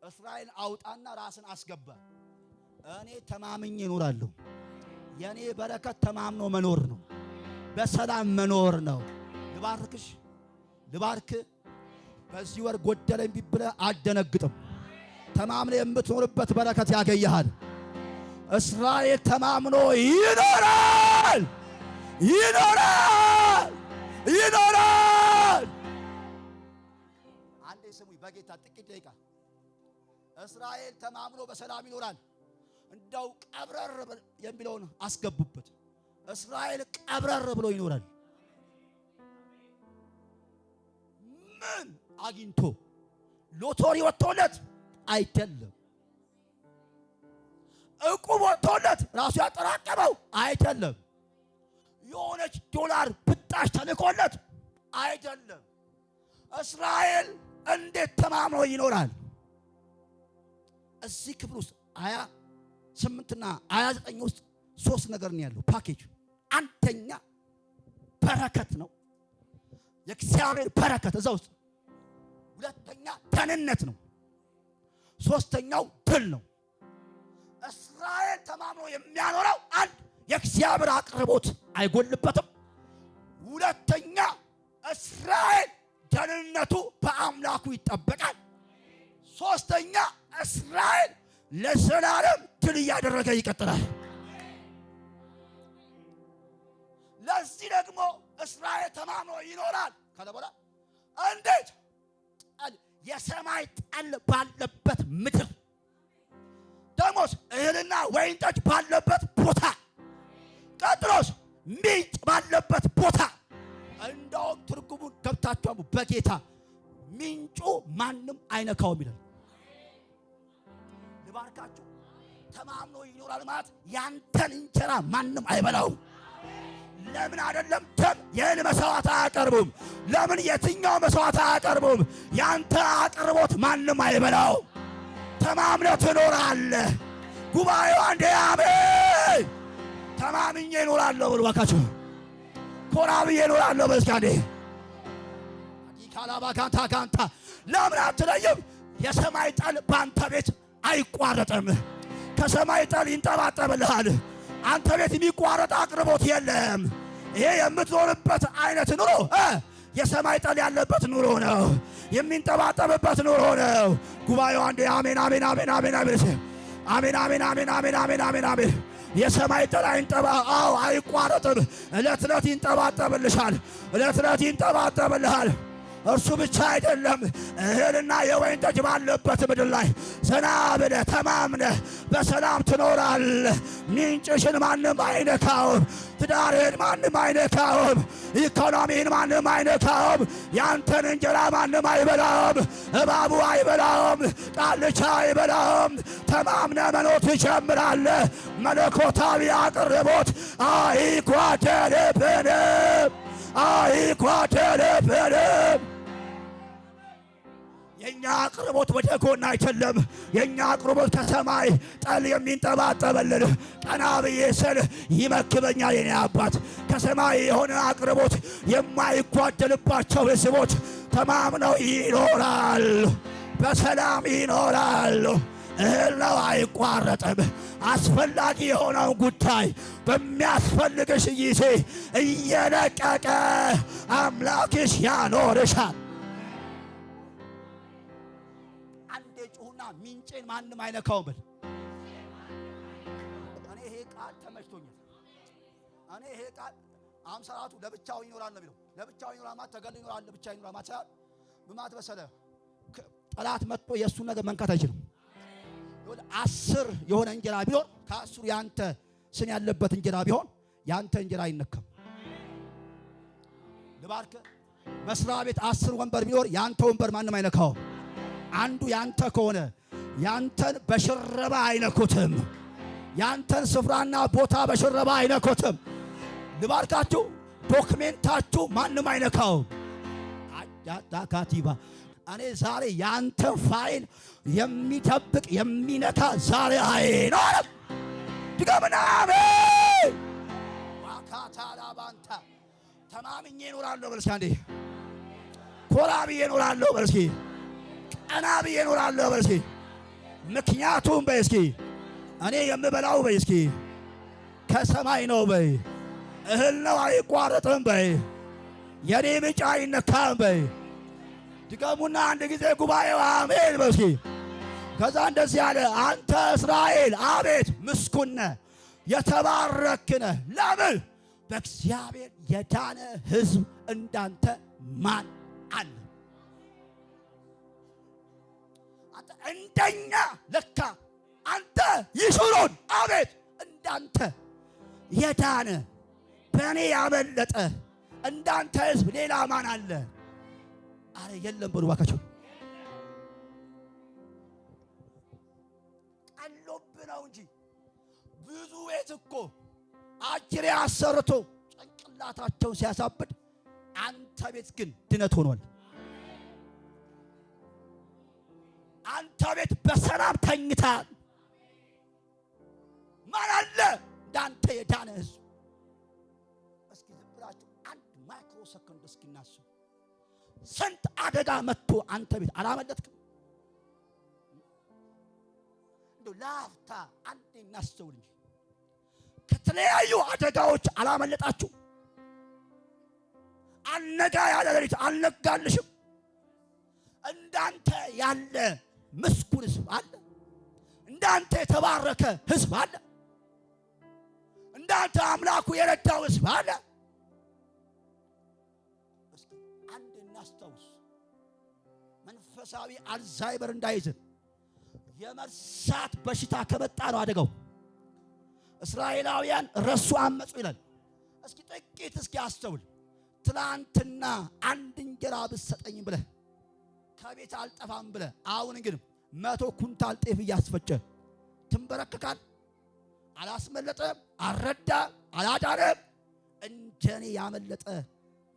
እስራኤል አውጣና ራስን አስገባ። እኔ ተማምኜ እኖራለሁ። የኔ በረከት ተማምኖ መኖር ነው። በሰላም መኖር ነው። ልባርክ። በዚህ ወር ጎደለኝ ቢብለህ አደነግጥም። ተማምነ የምትኖርበት በረከት ያገኘሃል። እስራኤል ተማምኖ ይኖራል። አንዴ ስሙኝ በጌታ ጥቂት ደቂቃ እስራኤል ተማምኖ በሰላም ይኖራል። እንደው ቀብረር የሚለውን አስገቡበት። እስራኤል ቀብረር ብሎ ይኖራል። ምን አግኝቶ? ሎተሪ ወጥቶለት አይደለም። ዕቁብ ወጥቶለት ራሱ ያጠራቀመው አይደለም። የሆነች ዶላር ብጣሽ ተልኮለት አይደለም። እስራኤል እንዴት ተማምኖ ይኖራል? እዚህ ክፍል ውስጥ 28ና 29 ውስጥ 3 ነገር ነው ያለው ፓኬጅ። አንደኛ በረከት ነው፣ የእግዚአብሔር በረከት እዛ ውስጥ። ሁለተኛ ደህንነት ነው። ሶስተኛው ድል ነው። እስራኤል ተማምኖ የሚያኖረው አንድ የእግዚአብሔር አቅርቦት አይጎልበትም። ሁለተኛ እስራኤል ደህንነቱ በአምላኩ ይጠበቃል። ሶስተኛ እስራኤል ለዘላለም ድል እያደረገ ይቀጥላል። ለዚህ ደግሞ እስራኤል ተማምኖ ይኖራል ካለ በኋላ እንዴት? የሰማይ ጠል ባለበት ምድር፣ ደሞስ እህልና ወይን ጠጅ ባለበት ቦታ፣ ቀጥሎስ ምንጭ ባለበት ቦታ። እንደውም ትርጉሙን ገብታችሁ በጌታ ምንጩ ማንም አይነካውም ይላል። ልባርካችሁ። ተማምኖ ይኖራል ማለት ያንተን እንጀራ ማንም አይበላውም። ለምን አይደለም? ደም የእህል መስዋዕት አያቀርቡም። ለምን የትኛው መስዋዕት አያቀርቡም? ያንተ አቅርቦት ማንም አይበላው። ተማምነህ ትኖራለህ። ጉባኤው አንዴ አሜን። ተማምኜ እኖራለሁ ብሎ ባካችሁ ኮራ ብዬ እኖራለሁ። በስካዴ አዲካላ ባካንታ ካንታ ለምን አትለይም? የሰማይ ጠል ባንተ ቤት አይቋረጥም። ከሰማይ ጠል ይንጠባጠብልሃል። አንተ ቤት የሚቋረጥ አቅርቦት የለም። ይሄ የምትኖርበት አይነት ኑሮ የሰማይ ጠል ያለበት ኑሮ ነው። የሚንጠባጠብበት ኑሮ ነው። ጉባኤው አንዴ አሜን አሜን አሜን አሜን አሜን አሜን አሜን አሜን አሜን አሜን አሜን አሜን። የሰማይ ጠል አይቋረጥም። ዕለት ዕለት ይንጠባጠብልሻል። ዕለት ዕለት ይንጠባጠብልሃል። እርሱ ብቻ አይደለም፣ እህልና የወይን ጠጅ ባለበት ምድር ላይ ዘና ብለህ ተማምነህ በሰላም ትኖራለህ። ምንጭሽን ማንም አይነካውም። ትዳርህን ማንም አይነካውም። ኢኮኖሚህን ማንም አይነካውም። ያንተን እንጀራ ማንም አይበላውም። እባቡ አይበላውም። ቃልቻ አይበላውም። ተማምነህ መኖር ትጀምራለህ። መለኮታዊ አቅርቦት አይጓደልብንም፣ አይጓደልብንም። የኛ አቅርቦት ወደ ጎን አይደለም። የኛ አቅርቦት ከሰማይ ጠል የሚንጠባጠበልን ቀና ብዬ ስል ይመክበኛል የኔ አባት። ከሰማይ የሆነ አቅርቦት የማይጓደልባቸው ሕዝቦች ተማምነው ይኖራሉ፣ በሰላም ይኖራሉ። እህል ነው፣ አይቋረጥም። አስፈላጊ የሆነውን ጉዳይ በሚያስፈልግሽ ጊዜ እየለቀቀ አምላክሽ ያኖርሻል። አንዴ ጩሁና ምንጬን ማንም አይነካውም ብል። እኔ ይሄ ቃል ተመችቶኛል። እኔ ይሄ ቃል አምሳራቱ ለብቻው ይኖራል ነው የሚለው። ለብቻው ይኖራል ማለት ተገል ይኖራል፣ ለብቻ ይኖራል ማለት ሳይሆን በማት በሰለ ጠላት መጥቶ የእሱን ነገር መንካት አይችልም። 10 የሆነ እንጀራ ቢሆን ከ10 ያንተ ስም ያለበት እንጀራ ቢሆን ያንተ እንጀራ አይነካም። ልባርክ። መስሪያ ቤት 10 ወንበር ቢኖር ያንተ ወንበር ማንም አይነካውም። አንዱ ያንተ ከሆነ ያንተን በሽረባ አይነኩትም። ያንተን ስፍራና ቦታ በሽረባ አይነኩትም። ልባርካችሁ። ዶክሜንታችሁ ማንም አይነካውም። አያዳካቲባ እኔ ዛሬ ያንተ ፋይል የሚጠብቅ የሚነካ ዛሬ አይኖርም። ድገምና አሜን። ዋካታላ ባንታ ተማምኜ እኖራለሁ በል እስኪ አንዴ። ኮራ ብዬ እኖራለሁ በል እስኪ። ቀና ብዬ እኖራለሁ በል እስኪ። ምክንያቱም በይ እስኪ እኔ የምበላው በይ እስኪ ከሰማይ ነው በይ። እህል ነው አይቋረጥም በይ። የኔ ምንጭ አይነካም በይ። ድገሙና አንድ ጊዜ ጉባኤው አሜን በል እስኪ። ከዛ እንደዚህ አለ፣ አንተ እስራኤል አቤት ምስጉን ነህ፣ የተባረክህ ነህ። ለምን? በእግዚአብሔር የዳነ ሕዝብ እንዳንተ ማን አለ? እንደኛ ለካ አንተ ይሹሩን አቤት እንዳንተ የዳነ በእኔ ያመለጠ እንዳንተ ሕዝብ ሌላ ማን አለ? አረ የለም በሉ እባካችሁ። ቀሎብህ ነው እንጂ ብዙ ቤት እኮ አጅሬ አሰርቶ ጭንቅላታቸውን ሲያሳብድ አንተ ቤት ግን ድነት ሆኗል። አንተ ቤት በሰላም ተኝታል። ማን አለ እንዳንተ የዳነ ሕዝብ? እስኪ ዝም ብላችሁ አንድ ማይክሮ ሰከንድ እስኪ እናስቡ። ስንት አደጋ መጥቶ አንተ ቤት አላመለጥክም? እንደው ላፍታ አንዴ እናስተውል እንጂ ከተለያዩ አደጋዎች አላመለጣችሁ? አልነጋ ያለ ሌሊት አልነጋልሽም? እንዳንተ ያለ ምስጉን ሕዝብ አለ? እንዳንተ የተባረከ ሕዝብ አለ? እንዳንተ አምላኩ የረዳው ሕዝብ አለ? እስኪ አንድ እናስታውስ። መንፈሳዊ አልዛይበር እንዳይዝን የመርሳት በሽታ ከመጣ ነው አደጋው። እስራኤላውያን ረሱ፣ አመፁ ይላል። እስኪ ጥቂት እስኪ አስተውል። ትላንትና አንድ እንጀራ ብትሰጠኝ ብለህ ከቤት አልጠፋም ብለህ አሁን ግን 100 ኩንታል ጤፍ እያስፈጨ ትንበረከካል? አላስመለጠም፣ አልረዳ፣ አላዳነም። እንደኔ ያመለጠ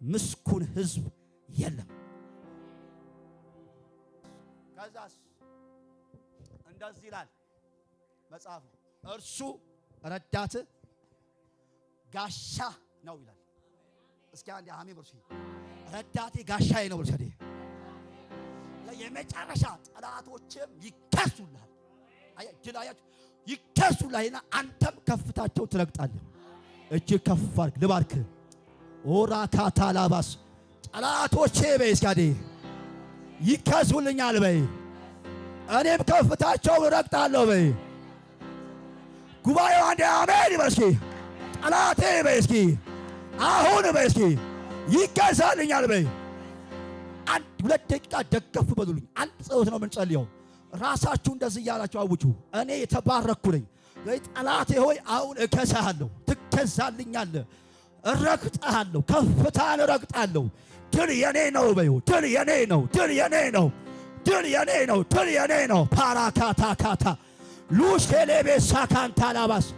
ምስኩን ሕዝብ የለም። ከዛስ እንደዚህ ይላል መጽሐፉ፣ እርሱ ረዳት ጋሻ ነው ይላል። እስኪ አንዴ አሜን በሉ። ረዳቴ ጋሻዬ ነው በሉ። የመጨረሻ ጠላቶችም ይከሱልሃል። አያችሁ ይከሱልሃልና አንተም ከፍታቸው ትረግጣለህ። እጅ ከፍ አድርግ ልባርክ። ኦራካታ ላባስ ጠላቶቼ በይ እስኪ ይከሱልኛል በይ፣ እኔም ከፍታቸው ረግጣለሁ በይ። ጉባኤው አንዴ አሜን ይበል እስኪ። ጠላቴ በይ እስኪ አሁን በይ እስኪ ይከሳልኛል በይ። አንድ 2 ደቂቃ ደገፍ በሉልኝ። አንድ ጸሎት ነው የምንጸልየው። ራሳችሁ እንደዚህ እያላችሁ አውጁ። እኔ የተባረኩ ነኝ። ጠላቴ ሆይ አሁን እከሳለሁ፣ ትከሳልኛለህ፣ እረግጣለሁ፣ ከፍታን እረግጣለሁ። ድል የኔ ነው በዩ። ድል የኔ ነው፣ ድል የኔ ነው፣ ድል የኔ ነው፣ ድል የኔ ነው። ፓራካታ ካታ ሉስ ቴሌቤሳ ካንታ ላባስ